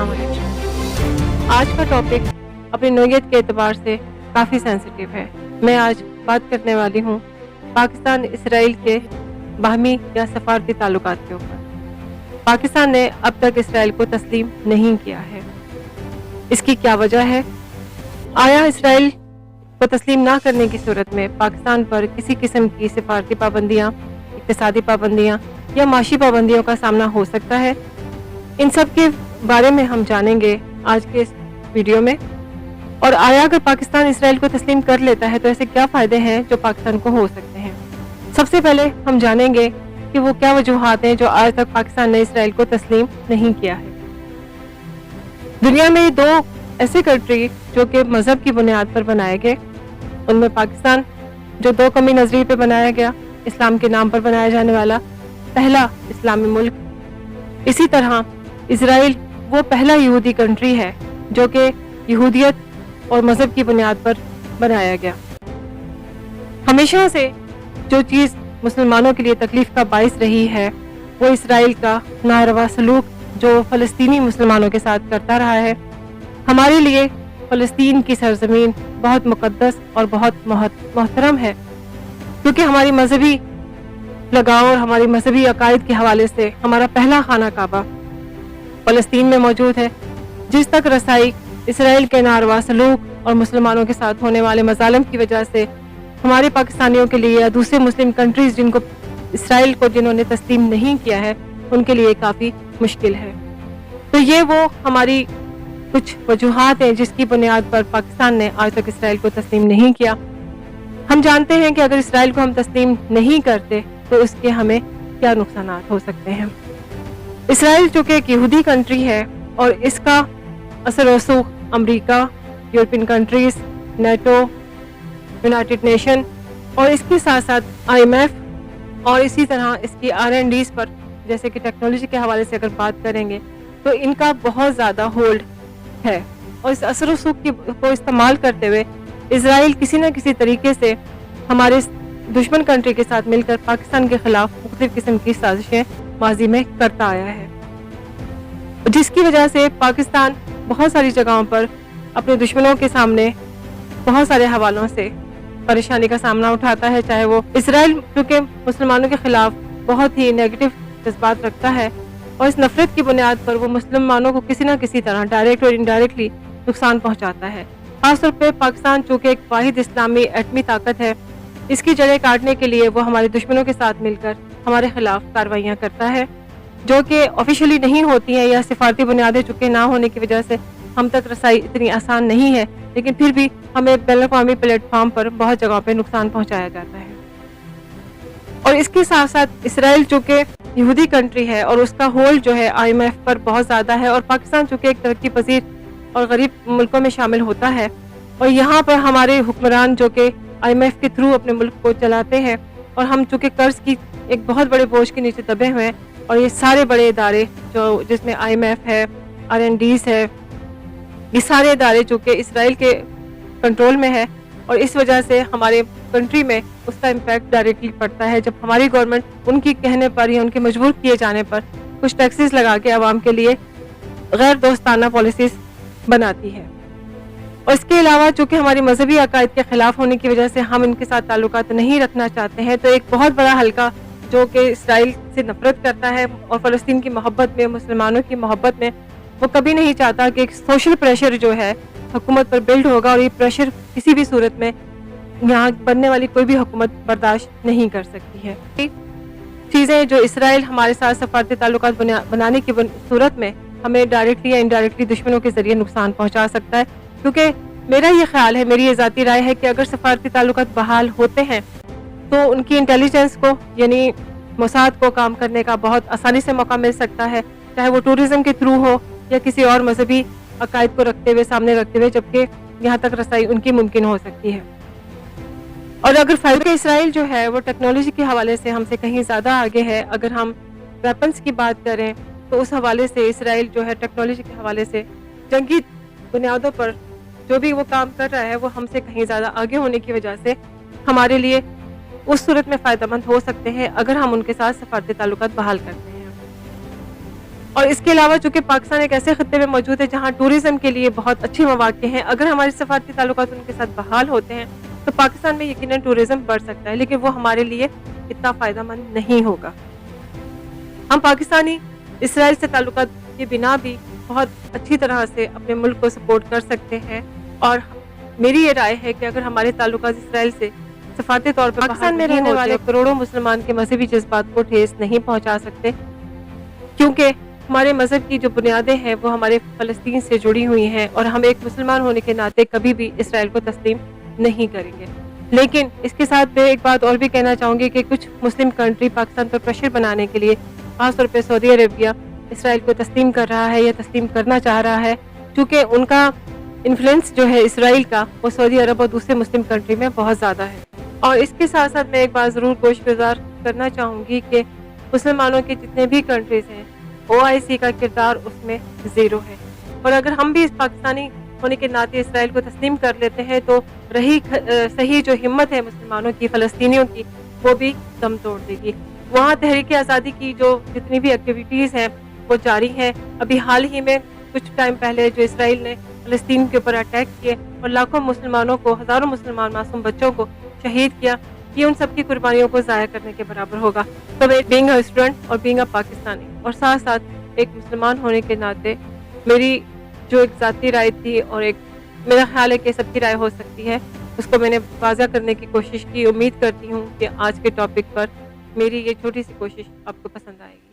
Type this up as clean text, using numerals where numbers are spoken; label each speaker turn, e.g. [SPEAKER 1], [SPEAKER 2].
[SPEAKER 1] अस्सलाम वालेकुम। आज का टॉपिक अपनी नोयत के एतबार से काफ़ी सेंसिटिव है। मैं आज बात करने वाली हूँ पाकिस्तान इसराइल के बाहमी या सफारती ताल्लुकात के ऊपर। पाकिस्तान ने अब तक इसराइल को तस्लीम नहीं किया है। इसकी क्या वजह है? आया इसराइल को तस्लीम ना करने की सूरत में पाकिस्तान पर किसी किस्म की सफारती पाबंदियाँ, इक़्तिसादी पाबंदियाँ या माशी पाबंदियों का सामना हो सकता है? इन सब के बारे में हम जानेंगे आज के इस वीडियो में। और आया अगर पाकिस्तान इसराइल को तस्लीम कर लेता है तो ऐसे क्या फ़ायदे हैं जो पाकिस्तान को हो सकते हैं। सबसे पहले हम जानेंगे कि वो क्या वजूहात हैं जो आज तक पाकिस्तान ने इसराइल को तस्लीम नहीं किया है। दुनिया में दो ऐसे कंट्री जो कि मज़हब की बुनियाद पर बनाए गए, उनमें पाकिस्तान जो दो कौमी नज़रिए पे बनाया गया, इस्लाम के नाम पर बनाया जाने वाला पहला इस्लामी मुल्क। इसी तरह इसराइल वो पहला यहूदी कंट्री है जो कि यहूदियत और मज़हब की बुनियाद पर बनाया गया। हमेशा से जो चीज़ मुसलमानों के लिए तकलीफ का बाइस रही है वो इसराइल का नारवा सलूक जो फ़लस्तीनी मुसलमानों के साथ करता रहा है। हमारे लिए फ़लस्तीन की सरज़मीन बहुत मुक़द्दस और बहुत मोहतरम है, क्योंकि हमारी मजहबी लगाव और हमारी मजहबी अकायद के हवाले से हमारा पहला खाना काबा फ़लस्तीन में मौजूद है। जिस तक रसाई इसराइल के नारवा सलूक और मुसलमानों के साथ होने वाले मजालिम की वजह से हमारे पाकिस्तानियों के लिए या दूसरे मुस्लिम कंट्रीज़ जिनको इसराइल को जिन्होंने तस्लीम नहीं किया है उनके लिए काफ़ी मुश्किल है। तो ये वो हमारी कुछ वजूहात हैं जिसकी बुनियाद पर पाकिस्तान ने आज तक इसराइल को तस्लीम नहीं किया। हम जानते हैं कि अगर इसराइल को हम तस्लीम नहीं करते तो उसके हमें क्या नुकसान हो सकते हैं। इसराइल जो कि एक यहूदी कंट्री है और इसका असर रसूख America, European countries, NATO, United Nation और इसके साथ साथ IMF और इसी तरह इसकी R&Ds पर, जैसे कि टेक्नोलॉजी के हवाले से अगर बात करेंगे तो इनका बहुत ज़्यादा होल्ड है। और इस असर रसूख को इस्तेमाल करते हुए इसराइल किसी न किसी तरीके से हमारे दुश्मन कंट्री के साथ मिलकर पाकिस्तान के खिलाफ मुख्तलिफ किस्म की साजिशें माजी में करता आया है, जिसकी वजह से पाकिस्तान बहुत सारी जगहों पर अपने दुश्मनों के सामने बहुत सारे हवालों से परेशानी का सामना उठाता है। चाहे वो इसराइल क्योंकि मुसलमानों के खिलाफ बहुत ही नेगेटिव जज्बात रखता है और इस नफरत की बुनियाद पर वो मुसलमानों को किसी न किसी तरह डायरेक्ट और इनडायरेक्टली नुकसान पहुँचाता है। खासतौर पर पाकिस्तान चूँकि एक वाहिद इस्लामी एटमी ताकत है, इसकी जड़ें काटने के लिए वो हमारे दुश्मनों के साथ मिलकर हमारे खिलाफ कार्रवाइयाँ करता है, जो कि ऑफिशियली नहीं होती हैं या सिफारती बुनियादें चुके ना होने की वजह से हम तक रसाई इतनी आसान नहीं है, लेकिन फिर भी हमें बैनुल-अक़वामी प्लेटफॉर्म पर बहुत जगहों पे नुकसान पहुंचाया जाता है। और इसके साथ साथ इसराइल चूँकि यहूदी कंट्री है और उसका होल्ड जो है IMF पर बहुत ज़्यादा है और पाकिस्तान चूँकि एक तरक्की पजीर और गरीब मुल्कों में शामिल होता है और यहाँ पर हमारे हुक्मरान जो कि IMF के थ्रू अपने मुल्क को चलाते हैं और हम चूँकि कर्ज की एक बहुत बड़े बोझ के नीचे दबे हुए हैं और ये सारे बड़े इदारे जो जिसमें IMF है, R&Ds है, ये सारे इदारे जो कि इसराइल के कंट्रोल में है और इस वजह से हमारे कंट्री में उसका इम्पैक्ट डायरेक्टली पड़ता है जब हमारी गवर्नमेंट उनकी कहने पर या उनके मजबूर किए जाने पर कुछ टैक्सेस लगा के आवाम के लिए गैर दोस्ताना पॉलिसीज बनाती है। और इसके अलावा चूँकि हमारी मजहबी अकायद के खिलाफ होने की वजह से हम इनके साथ ताल्लुकात नहीं रखना चाहते हैं, तो एक बहुत बड़ा हल्का जो कि इसराइल से नफरत करता है और फ़लस्तीन की मोहब्बत में, मुसलमानों की मोहब्बत में, वो कभी नहीं चाहता कि एक सोशल प्रेशर जो है हुकूमत पर बिल्ड होगा और ये प्रेशर किसी भी सूरत में यहाँ बनने वाली कोई भी हुकूमत बर्दाश्त नहीं कर सकती है। चीज़ें जो इसराइल हमारे साथ सफारती ताल्लुकात बनाने की सूरत में हमें डायरेक्टली या इनडायरेक्टली दुश्मनों के जरिए नुकसान पहुँचा सकता है, क्योंकि मेरा ये ख्याल है, मेरी ये ज़ाती राय है कि अगर सफारती ताल्लुकात बहाल होते हैं तो उनकी इंटेलिजेंस को यानी मोसाद को काम करने का बहुत आसानी से मौका मिल सकता है, चाहे वो टूरिज्म के थ्रू हो या किसी और मजहबी अकायद को रखते हुए, सामने रखते हुए, जबकि यहाँ तक रसाई उनकी मुमकिन हो सकती है। और अगर फ़ायदा इसराइल जो है वो टेक्नोलॉजी के हवाले से हमसे कहीं ज़्यादा आगे है, अगर हम वेपन्स की बात करें तो उस हवाले से इसराइल जो है टेक्नोलॉजी के हवाले से जंगी बुनियादों पर जो भी वो काम कर रहा है वो हमसे कहीं ज़्यादा आगे होने की वजह से हमारे लिए उस सूरत में फ़ायदेमंद हो सकते हैं अगर हम उनके साथ सफारती ताल्लुकात बहाल करते हैं। اور اس کے علاوہ چونکہ پاکستان ایک ایسے خطے میں موجود ہے جہاں ٹورزم کے لیے بہت اچھے مواقع ہیں، اگر ہمارے سفارتی تعلقات ان کے ساتھ بحال ہوتے ہیں تو پاکستان میں یقیناً ٹورزم بڑھ سکتا ہے، لیکن وہ ہمارے لیے اتنا فائدہ مند نہیں ہوگا۔ ہم پاکستانی اسرائیل سے تعلقات کی بنا بھی بہت اچھی طرح سے اپنے ملک کو سپورٹ کر سکتے ہیں، اور میری یہ رائے ہے کہ اگر ہمارے تعلقات اسرائیل سے سفارتی طور پر پاکستان میں رہنے والے کروڑوں مسلمان کے مذہبی جذبات کو ٹھیس نہیں پہنچا سکتے، کیونکہ ہمارے مذہب کی جو بنیادیں ہیں وہ ہمارے فلسطین سے جڑی ہوئی ہیں، اور ہم ایک مسلمان ہونے کے ناطے کبھی بھی اسرائیل کو تسلیم نہیں کریں گے۔ لیکن اس کے ساتھ میں ایک بات اور بھی کہنا چاہوں گی کہ کچھ مسلم کنٹری پاکستان پر پریشر بنانے کے لیے، خاص طور پہ سعودی عربیہ، اسرائیل کو تسلیم کر رہا ہے یا تسلیم کرنا چاہ رہا ہے، کیونکہ ان کا انفلوئنس جو ہے اسرائیل کا وہ سعودی عرب اور دوسرے مسلم کنٹری میں بہت زیادہ ہے۔ اور اس کے ساتھ ساتھ میں ایک بات ضرور کوشش گزار کرنا چاہوں گی کہ مسلمانوں کے جتنے بھی کنٹریز ہیں OIC کا کردار اس میں زیرو ہے، اور اگر ہم بھی اس پاکستانی ہونے کے ناطے اسرائیل کو تسلیم کر لیتے ہیں تو رہی صحیح جو ہمت ہے مسلمانوں کی، فلسطینیوں کی، وہ بھی دم توڑ دے گی۔ وہاں تحریک آزادی کی جو جتنی بھی ایکٹیویٹیز ہیں وہ جاری ہیں۔ ابھی حال ہی میں کچھ ٹائم پہلے جو اسرائیل نے فلسطین کے اوپر اٹیک کیے اور لاکھوں مسلمانوں کو، ہزاروں مسلمان معصوم بچوں کو شہید کیا، یہ ان سب کی قربانیوں کو ضائع کرنے کے برابر ہوگا۔ تو بینگ اے اسٹوڈنٹ اور بینگ اے پاکستانی، اور ساتھ ساتھ ایک مسلمان ہونے کے ناطے، میری جو ایک ذاتی رائے تھی اور ایک میرا خیال ہے کہ سب کی رائے ہو سکتی ہے، اس کو میں نے واضح کرنے کی کوشش کی۔ امید کرتی ہوں کہ آج کے ٹاپک پر میری یہ چھوٹی سی کوشش آپ کو پسند آئے گی۔